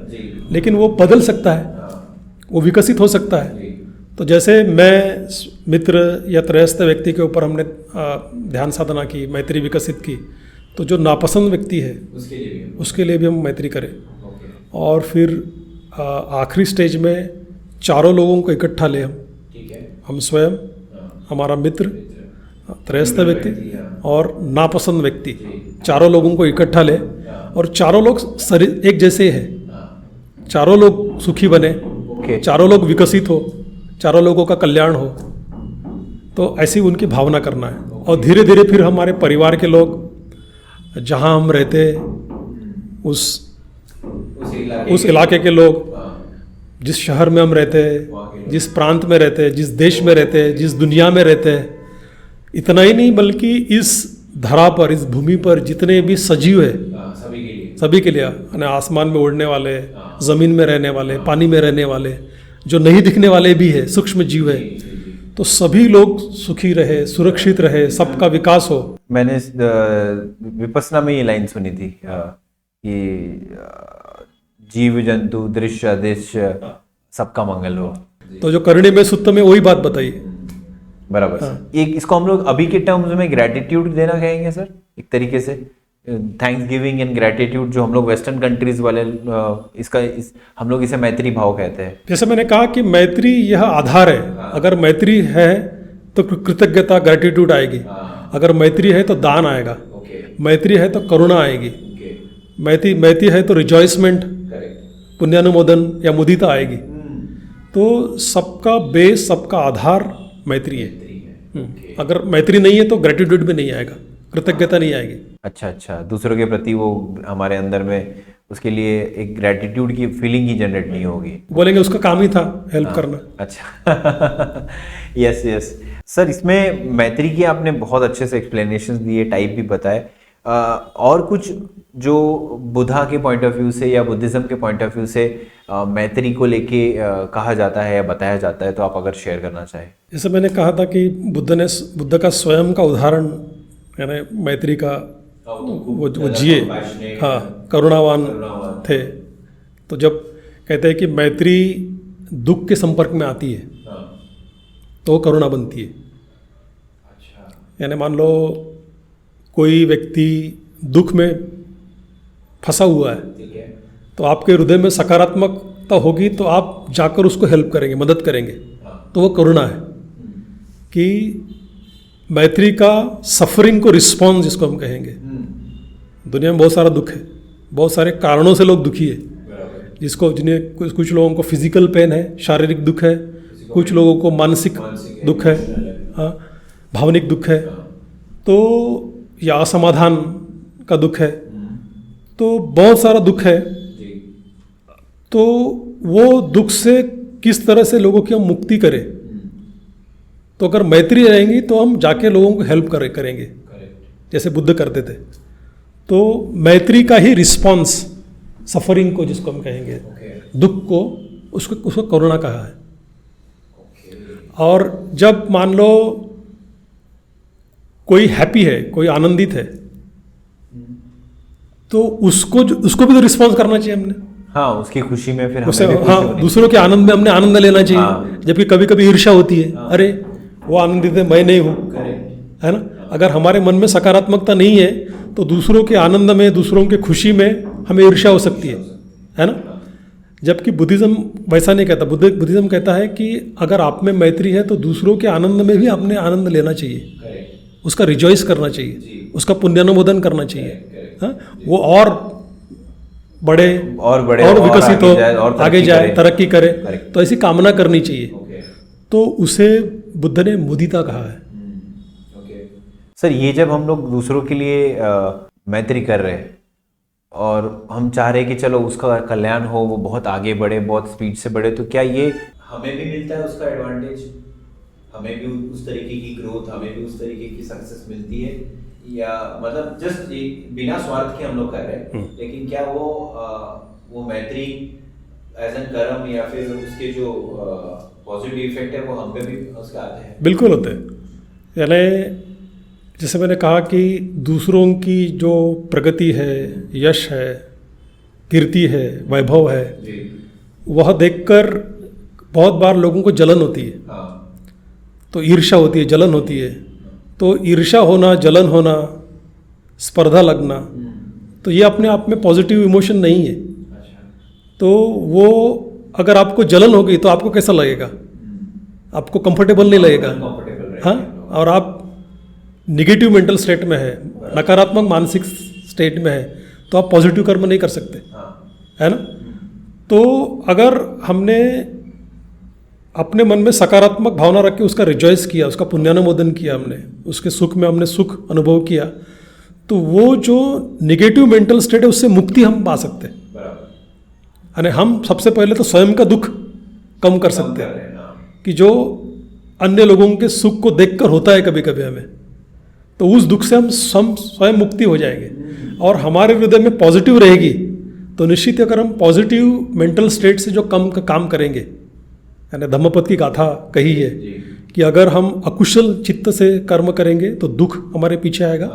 लेकिन वो बदल सकता है, वो विकसित हो सकता है। तो जैसे मैं मित्र या त्रयस्थ व्यक्ति के ऊपर हमने ध्यान साधना की, मैत्री विकसित की, तो जो नापसंद व्यक्ति है उसके लिए भी हम मैत्री करें। और फिर आखिरी स्टेज में चारों लोगों को इकट्ठा ले, हम स्वयं, हमारा मित्र, त्रयस्थ व्यक्ति और नापसंद व्यक्ति, चारों लोगों को इकट्ठा ले, और चारों लोग एक जैसे हैं, चारों लोग सुखी बने, चारों लोग विकसित हो, चारों लोगों का कल्याण हो। तो ऐसी उनकी भावना करना है। और धीरे धीरे फिर हमारे परिवार के लोग, जहाँ हम रहते, उस इलाके के लोग, जिस शहर में हम रहते हैं, जिस प्रांत में रहते हैं, जिस देश में रहते हैं, जिस दुनिया में रहते हैं, इतना ही नहीं बल्कि इस धरा पर, इस भूमि पर जितने भी सजीव है, सभी के लिए, आसमान में उड़ने वाले, ज़मीन में रहने वाले, पानी में रहने वाले, जो नहीं दिखने वाले भी है, सूक्ष्म जीव है, तो सभी लोग सुखी रहे, सुरक्षित रहे, सबका विकास हो। मैंने विपस्सना में ये लाइन सुनी थी कि जीव जंतु दृश्य अदृश्य सबका मंगल हो। तो जो करणी में सुत्त में वही बात बताई। बराबर। एक इसको हम लोग अभी के टर्म्स में ग्रेटिट्यूड देना कहेंगे सर, एक तरीके से थैंक्स गिविंग एंड ग्रेटिट्यूड, जो हम लोग वेस्टर्न कंट्रीज वाले हम लोग इसे मैत्री भाव कहते हैं। जैसे मैंने कहा कि मैत्री यह आधार है। अगर मैत्री है तो कृतज्ञता, ग्रेटिट्यूड आएगी। अगर मैत्री है तो दान आएगा, मैत्री है तो करुणा आएगी, मैत्री है तो रिजॉइसमेंट, पुण्यानुमोदन या मुदिता आएगी। तो सबका बेस, सबका आधार मैत्री है। अगर मैत्री नहीं है तो ग्रेटिट्यूड भी नहीं आएगा, कृतज्ञता नहीं आएगी। अच्छा, दूसरों के प्रति वो हमारे अंदर में उसके लिए एक ग्रेटिट्यूड की फीलिंग ही जनरेट नहीं होगी, बोलेंगे उसका काम ही था हेल्प करना। अच्छा यस सर, इसमें मैत्री की आपने बहुत अच्छे से एक्सप्लेनेशंस दिए, टाइप भी बताए। और कुछ जो बुद्धा के पॉइंट ऑफ व्यू से या बुद्धिज्म के पॉइंट ऑफ व्यू से मैत्री को लेके कहा जाता है या बताया जाता है, तो आप अगर शेयर करना चाहें। जैसे मैंने कहा था कि बुद्ध का स्वयं का उदाहरण, यानी मैत्री का वो जिए, हाँ, करुणावान थे। तो जब कहते हैं कि मैत्री दुख के संपर्क में आती है तो वो करुणा बनती है। यानी मान लो कोई व्यक्ति दुख में फंसा हुआ है, तो आपके हृदय में सकारात्मकता होगी तो आप जाकर उसको हेल्प करेंगे, मदद करेंगे, तो वो करुणा है। कि मैत्री का सफरिंग को रिस्पॉन्स जिसको हम कहेंगे। दुनिया में बहुत सारा दुख है, बहुत सारे कारणों से लोग दुखी है, जिन्हें कुछ लोगों को फिजिकल पेन है, शारीरिक दुख है, कुछ लोगों को मानसिक दुख है, हाँ, भावनिक दुख है, तो या असमाधान का दुख है, तो बहुत सारा दुख है। तो वो दुख से किस तरह से लोगों की हम मुक्ति करें, तो अगर मैत्री रहेंगी तो हम जाके लोगों को हेल्प करेंगे, जैसे बुद्ध करते थे। तो मैत्री का ही रिस्पॉन्स सफरिंग को, जिसको हम कहेंगे दुख को, उसको करुणा कहा है। और जब मान लो कोई हैप्पी है, कोई आनंदित है, तो उसको भी तो रिस्पॉन्स करना चाहिए हमने। हाँ, उसकी खुशी में फिर उसे, हमें भी खुशी हाँ, होनी दूसरों के आनंद में हमने आनंद लेना चाहिए। हाँ। जबकि कभी कभी ईर्ष्या होती है, अरे वो आनंदित है, मैं नहीं हूँ, है ना। अगर हमारे मन में सकारात्मकता नहीं है तो दूसरों के आनंद में, दूसरों की खुशी में हमें ईर्ष्या हो सकती है ना। जबकि बुद्धिज्म वैसा नहीं कहता। बुद्धिज्म कहता है कि अगर आप में मैत्री है तो दूसरों के आनंद में भी आपने आनंद लेना चाहिए, उसका रिजॉइस करना चाहिए, उसका पुण्यानुमोदन करना चाहिए। हाँ, वो और बड़े और विकसित हो, आगे जाए, तरक्की करे, तो ऐसी कामना करनी चाहिए। तो उसे बुद्ध ने मुदिता कहा है। सर, ये जब हम लोग दूसरों के लिए मैत्री कर रहे हैं और हम चाह रहे हैं कि चलो उसका कल्याण हो, वो बहुत आगे बढ़े, बहुत स्पीड से बढ़े, तो क्या ये हमें भी मिलता है उसका एडवांटेज? हमें भी उस तरीके की ग्रोथ, हमें भी उस तरीके की सक्सेस मिलती है? या मतलब जस्ट बिना स्वार्थ के हम लोग कर रहे हैं, लेकिन क्या वो मैत्री एज एन कर्म या फिर उसके जो पॉजिटिव इफेक्ट है वो हम पे भी उसके आते हैं? बिल्कुल होते हैं। यानी जैसे मैंने कहा कि दूसरों की जो प्रगति है, यश है, कीर्ति है, वैभव है, वह देखकर बहुत बार लोगों को जलन होती है। तो ईर्ष्या होती है, जलन होती है। तो ईर्ष्या होना, जलन होना, स्पर्धा लगना, तो ये अपने आप में पॉजिटिव इमोशन नहीं है। तो वो अगर आपको जलन होगी तो आपको कैसा लगेगा? आपको कंफर्टेबल नहीं लगेगा। हाँ, और आप निगेटिव मेंटल स्टेट में है, नकारात्मक मानसिक स्टेट में है, तो आप पॉजिटिव कर्म नहीं कर सकते, है ना। तो अगर हमने अपने मन में सकारात्मक भावना रख के उसका रिजॉइस किया, उसका पुण्यानुमोदन किया, हमने उसके सुख में हमने सुख अनुभव किया, तो वो जो निगेटिव मेंटल स्टेट है उससे मुक्ति हम पा सकते हैं। यानी हम सबसे पहले तो स्वयं का दुख कम कर सकते हैं कि जो अन्य लोगों के सुख को देखकर होता है कभी कभी हमें, तो उस दुख से हम स्वयं मुक्ति हो जाएंगे। और हमारे हृदय में पॉजिटिव रहेगी तो निश्चित अगर हम पॉजिटिव मेंटल स्टेट से जो काम करेंगे, यानी धम्मपद की गाथा कही है कि अगर हम अकुशल चित्त से कर्म करेंगे तो दुख हमारे पीछे आएगा,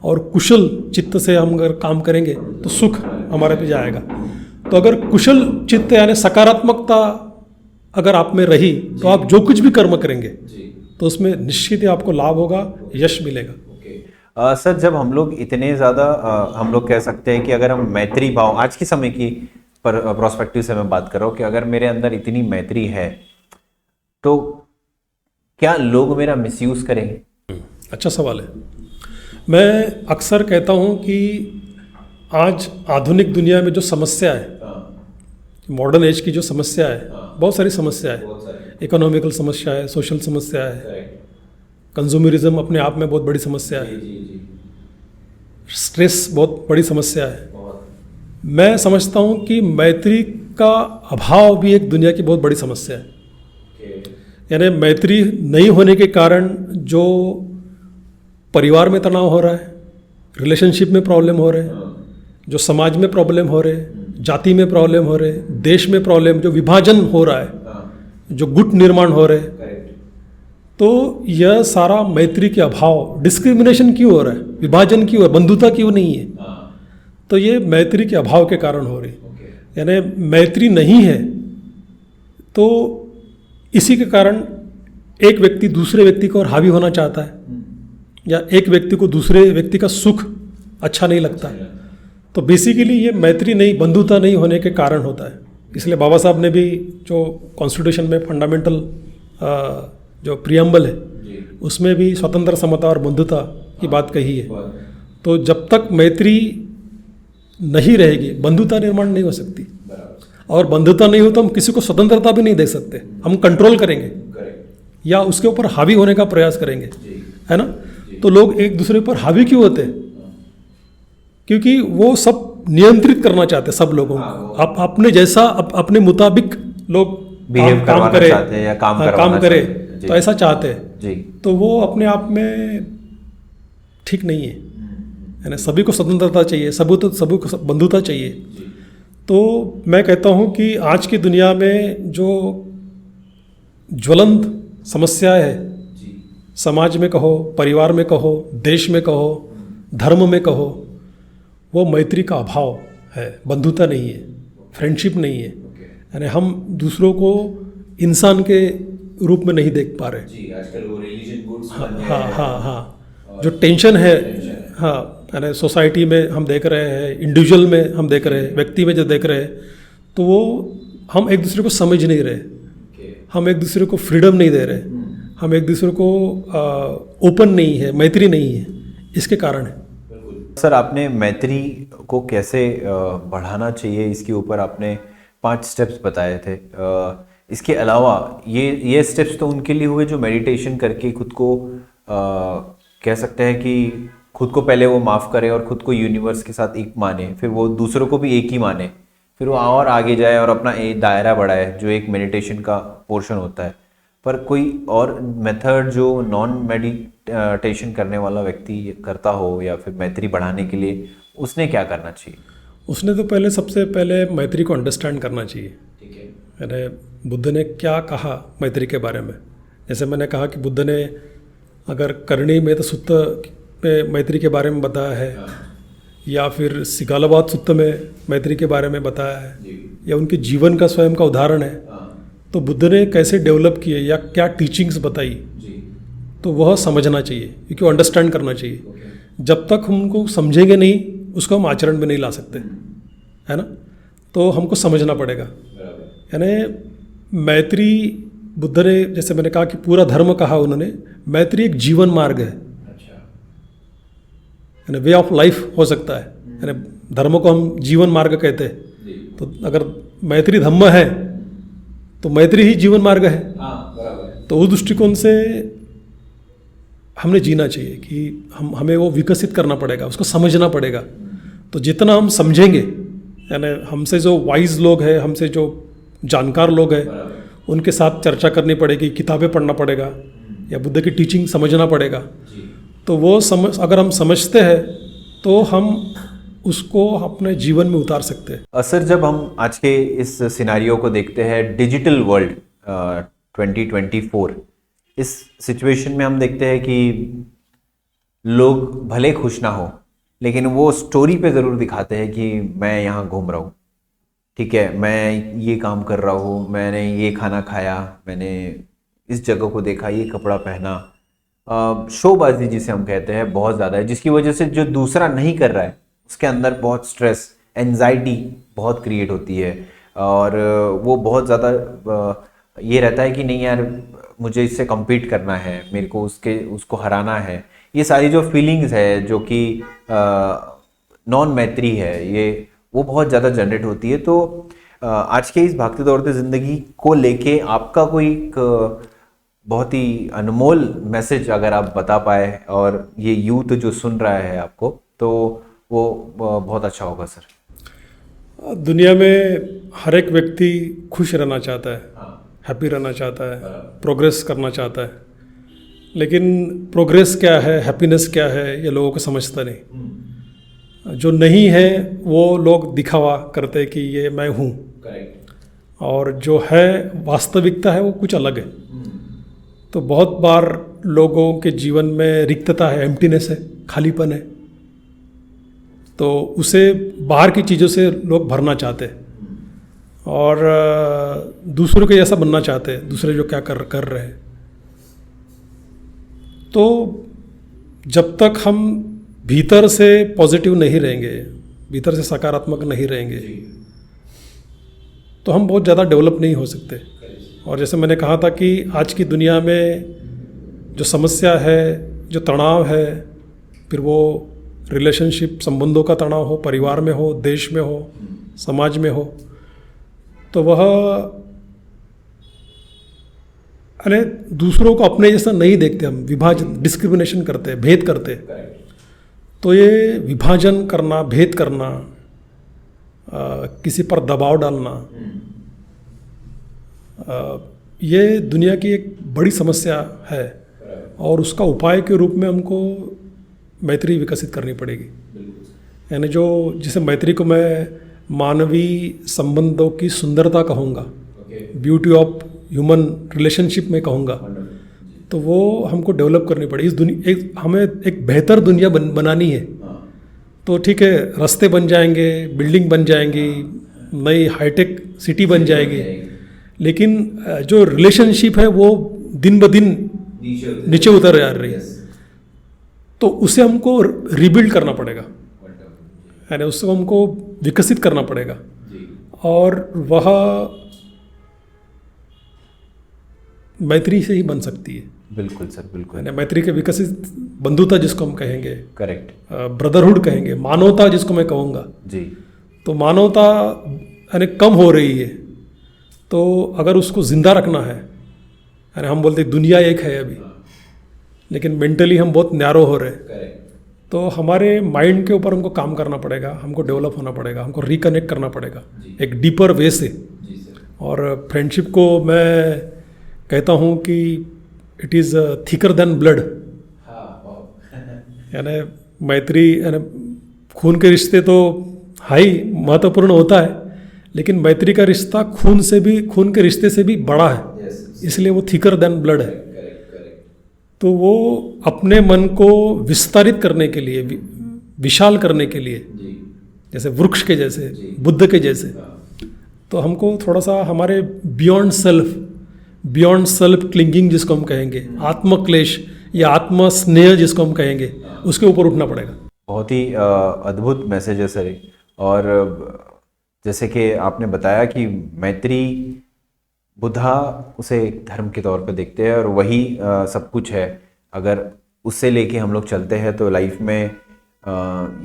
और कुशल चित्त से हम अगर काम करेंगे तो सुख हमारे पीछे आएगा। तो अगर कुशल चित्त यानी सकारात्मकता अगर आप में रही तो आप जो कुछ भी कर्म करेंगे तो उसमें निश्चित ही आपको लाभ होगा, यश मिलेगा। सर, जब हम लोग इतने ज़्यादा हम लोग कह सकते हैं कि अगर हम मैत्री भाव, आज के समय की प्रोस्पेक्टिव से मैं बात कर रहा हूँ कि अगर मेरे अंदर इतनी मैत्री है तो क्या लोग मेरा मिसयूज़ करेंगे? अच्छा सवाल है। मैं अक्सर कहता हूँ कि आज आधुनिक दुनिया में जो समस्या है, मॉडर्न एज की जो समस्या है, बहुत सारी समस्या है। इकोनॉमिकल समस्या है, सोशल समस्या है, कंज्यूमरिज्म अपने आप में बहुत बड़ी समस्या है, स्ट्रेस बहुत बड़ी समस्या है। मैं समझता हूँ कि मैत्री का अभाव भी एक दुनिया की बहुत बड़ी समस्या है। यानी मैत्री नहीं होने के कारण जो परिवार में तनाव हो रहा है, रिलेशनशिप में प्रॉब्लम हो रहे हैं, जो समाज में प्रॉब्लम हो रहे हैं, जाति में प्रॉब्लम हो रहे हैं, देश में प्रॉब्लम, जो विभाजन हो रहा है, जो गुट निर्माण हो रहे हैं, तो यह सारा मैत्री के अभाव, डिस्क्रिमिनेशन क्यों हो रहा है, विभाजन क्यों है, बंधुता क्यों नहीं है, तो ये मैत्री के अभाव के कारण हो रही। यानी मैत्री नहीं है तो इसी के कारण एक व्यक्ति दूसरे व्यक्ति को और हावी होना चाहता है, या एक व्यक्ति को दूसरे व्यक्ति का सुख अच्छा नहीं लगता। तो बेसिकली ये मैत्री नहीं, बंधुता नहीं होने के कारण होता है। इसलिए बाबा साहब ने भी जो कॉन्स्टिट्यूशन में फंडामेंटल जो प्रियम्बल है उसमें भी स्वतंत्र, समता और बंधुता की बात कही है। तो जब तक मैत्री नहीं रहेगी बंधुता निर्माण नहीं हो सकती, और बंधुता नहीं हो तो हम किसी को स्वतंत्रता भी नहीं दे सकते। हम कंट्रोल करेंगे या उसके ऊपर हावी होने का प्रयास करेंगे, है ना। तो लोग एक दूसरे पर हावी क्यों होते हैं? क्योंकि वो सब नियंत्रित करना चाहते हैं सब लोगों को। आप अपने जैसा अपने मुताबिक लोग बिहेव करवाना चाहते हैं या काम करवाना करे चाहते हैं। तो ऐसा चाहते हैं जी। तो वो अपने आप में ठीक नहीं है ना। सभी को स्वतंत्रता चाहिए, सभी को बंधुता चाहिए। तो मैं कहता हूँ कि आज की दुनिया में जो ज्वलंत समस्या है, समाज में कहो, परिवार में कहो, देश में कहो, धर्म में कहो, वो मैत्री का अभाव है, बंधुता नहीं है, फ्रेंडशिप नहीं है। यानी हम दूसरों को इंसान के रूप में नहीं देख पा रहे। जी, आजकल वो रिलीजन गुड्स हाँ, जो टेंशन है, हाँ, यानी सोसाइटी में हम देख रहे हैं, इंडिविजुअल में हम देख रहे हैं, व्यक्ति में जो देख रहे हैं, तो वो हम एक दूसरे को समझ नहीं रहे, हम एक दूसरे को फ्रीडम नहीं दे रहे, हम एक दूसरे को ओपन नहीं है, मैत्री नहीं है, इसके कारण है। सर, आपने मैत्री को कैसे बढ़ाना चाहिए, इसके ऊपर आपने 5 स्टेप्स बताए थे। इसके अलावा ये स्टेप्स तो उनके लिए हुए जो मेडिटेशन करके खुद को कह सकते हैं कि खुद को पहले वो माफ़ करे और खुद को यूनिवर्स के साथ एक माने, फिर वो दूसरों को भी एक ही माने, फिर वो और आगे जाए और अपना एक दायरा बढ़ाए, जो एक मेडिटेशन का पोर्शन होता है। पर कोई और मेथड जो नॉन मेडिटेशन करने वाला व्यक्ति करता हो या फिर मैत्री बढ़ाने के लिए, उसने क्या करना चाहिए? उसने तो सबसे पहले मैत्री को अंडरस्टैंड करना चाहिए। ठीक है। यानी बुद्ध ने क्या कहा मैत्री के बारे में। जैसे मैंने कहा कि बुद्ध ने अगर करणी में तो सुत्त में मैत्री के बारे में बताया है, या फिर सिगालवाद सुत्त में मैत्री के बारे में बताया है, या उनके जीवन का स्वयं का उदाहरण है, तो बुद्ध ने कैसे डेवलप किए या क्या टीचिंग्स बताई, तो वह समझना चाहिए, क्योंकि वो अंडरस्टैंड करना चाहिए। जब तक हम उनको समझेंगे नहीं, उसको हम आचरण में नहीं ला सकते, है ना। तो हमको समझना पड़ेगा। यानी मैत्री, बुद्ध ने, जैसे मैंने कहा कि पूरा धर्म कहा उन्होंने, मैत्री एक जीवन मार्ग है, यानी वे ऑफ लाइफ हो सकता है। यानी धर्म को हम जीवन मार्ग कहते हैं, तो अगर मैत्री धम्म है तो मैत्री ही जीवन मार्ग है। तो उस दृष्टिकोण से हमने जीना चाहिए कि हमें वो विकसित करना पड़ेगा, उसको समझना पड़ेगा। तो जितना हम समझेंगे, यानी हमसे जो वाइज लोग हैं, हमसे जो जानकार लोग हैं, उनके साथ चर्चा करनी पड़ेगी, किताबें पढ़ना पड़ेगा, या बुद्ध की टीचिंग समझना पड़ेगा। तो वो अगर हम समझते हैं तो हम उसको अपने जीवन में उतार सकते हैं। सर, जब हम आज के इस सिनारियो को देखते हैं, डिजिटल वर्ल्ड 2024, इस सिचुएशन में हम देखते हैं कि लोग भले खुश ना हो, लेकिन वो स्टोरी पे ज़रूर दिखाते हैं कि मैं यहाँ घूम रहा हूँ, ठीक है, मैं ये काम कर रहा हूँ, मैंने ये खाना खाया, मैंने इस जगह को देखा, ये कपड़ा पहना। शोबाजी जिसे हम कहते हैं बहुत ज़्यादा है, जिसकी वजह से जो दूसरा नहीं कर रहा है उसके अंदर बहुत स्ट्रेस, एंजाइटी बहुत क्रिएट होती है, और वो बहुत ज़्यादा ये रहता है कि नहीं यार, मुझे इससे compete करना है, मेरे को उसको हराना है। ये सारी जो फीलिंग्स है जो कि नॉन मैत्री है, ये वो बहुत ज़्यादा जनरेट होती है। तो आज के इस भागते दौड़ते ज़िंदगी को लेके आपका कोई बहुत ही अनमोल मैसेज अगर आप बता पाए, और ये यूथ जो सुन रहा है आपको, तो वो बहुत अच्छा होगा सर। दुनिया में हर एक व्यक्ति खुश रहना चाहता है, हैप्पी रहना चाहता है, प्रोग्रेस करना चाहता है, लेकिन प्रोग्रेस क्या है, हैप्पीनेस क्या है, ये लोगों को समझता नहीं। जो नहीं है वो लोग दिखावा करते हैं कि ये मैं हूँ, और जो है वास्तविकता है वो कुछ अलग है। तो बहुत बार लोगों के जीवन में रिक्तता है, एम्प्टीनेस है, खालीपन है, तो उसे बाहर की चीज़ों से लोग भरना चाहते हैं, और दूसरों के जैसा बनना चाहते हैं, दूसरे जो क्या कर रहे हैं। तो जब तक हम भीतर से पॉजिटिव नहीं रहेंगे, भीतर से सकारात्मक नहीं रहेंगे, तो हम बहुत ज़्यादा डेवलप नहीं हो सकते। और जैसे मैंने कहा था कि आज की दुनिया में जो समस्या है, जो तनाव है, फिर वो रिलेशनशिप, संबंधों का तनाव हो, परिवार में हो, देश में हो, समाज में हो, तो वह अरे दूसरों को अपने जैसा नहीं देखते, हम विभाजन डिस्क्रिमिनेशन करते हैं, भेद करते हैं। तो ये विभाजन करना, भेद करना, किसी पर दबाव डालना, ये दुनिया की एक बड़ी समस्या है और उसका उपाय के रूप में हमको मैत्री विकसित करनी पड़ेगी। यानी जो जिसे मैत्री को मैं मानवीय संबंधों की सुंदरता कहूँगा, ब्यूटी ऑफ ह्यूमन रिलेशनशिप में कहूँगा, तो वो हमको डेवलप करनी पड़ेगी। इस दुनिया हमें एक बेहतर दुनिया बनानी है। तो ठीक है, रास्ते बन जाएंगे, बिल्डिंग बन जाएंगी, नई हाईटेक सिटी बन जाएगी, लेकिन जो रिलेशनशिप है वो दिन ब दिन नीचे उतर जा रही है। तो उसे हमको रिबिल्ड करना पड़ेगा, यानी उसको हमको विकसित करना पड़ेगा। और वह मैत्री से ही बन सकती है। बिल्कुल सर, बिल्कुल। यानी मैत्री के विकसित बंधुता जिसको हम कहेंगे, करेक्ट, ब्रदरहुड कहेंगे, मानवता जिसको मैं कहूँगा जी। तो मानवता यानी कम हो रही है, तो अगर उसको ज़िंदा रखना है, यानी हम बोलते दुनिया एक है अभी, लेकिन मेंटली हम बहुत नैरो हो रहे हैं। तो हमारे माइंड के ऊपर हमको काम करना पड़ेगा, हमको डेवलप होना पड़ेगा, हमको रिकनेक्ट करना पड़ेगा एक डीपर वे से। और फ्रेंडशिप को मैं कहता हूँ कि it is thicker than blood. यानी मैत्री, यानी खून के रिश्ते तो हाई महत्वपूर्ण होता है, लेकिन मैत्री का रिश्ता खून के रिश्ते से भी बड़ा है, इसलिए वो थिकर देन ब्लड है। तो वो अपने मन को विस्तारित करने के लिए, विशाल करने के लिए, जैसे वृक्ष के जैसे, बुद्ध के जैसे, तो हमको थोड़ा सा हमारे बियॉन्ड सेल्फ क्लिंगिंग जिसको हम कहेंगे, आत्मक्लेश या आत्म स्नेह जिसको हम कहेंगे, उसके ऊपर उठना पड़ेगा। बहुत ही अद्भुत मैसेज है सर। और जैसे कि आपने बताया कि मैत्री, बुद्धा उसे एक धर्म के तौर पे देखते हैं और वही सब कुछ है। अगर उससे लेके हम लोग चलते हैं तो लाइफ में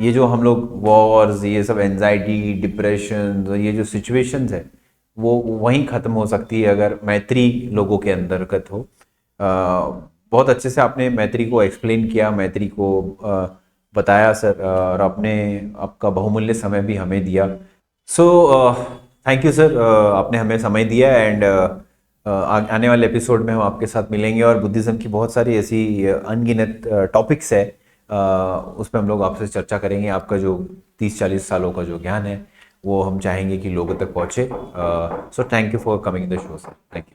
ये जो हम लोग वॉर्स, ये सब एंजाइटी, डिप्रेशन, ये जो सिचुएशंस है वो वहीं ख़त्म हो सकती है अगर मैत्री लोगों के अंतर्गत हो। बहुत अच्छे से आपने मैत्री को एक्सप्लेन किया, मैत्री को बताया सर, और आपका बहुमूल्य समय भी हमें दिया। सो थैंक यू सर, आपने हमें समय दिया। एंड आने वाले एपिसोड में हम आपके साथ मिलेंगे और बुद्धिज़्म की बहुत सारी ऐसी अनगिनत टॉपिक्स है, उस पर हम लोग आपसे चर्चा करेंगे। आपका जो 30-40 सालों का जो ज्ञान है वो हम चाहेंगे कि लोगों तक पहुँचे। So thank you for coming the show sir. Thank you.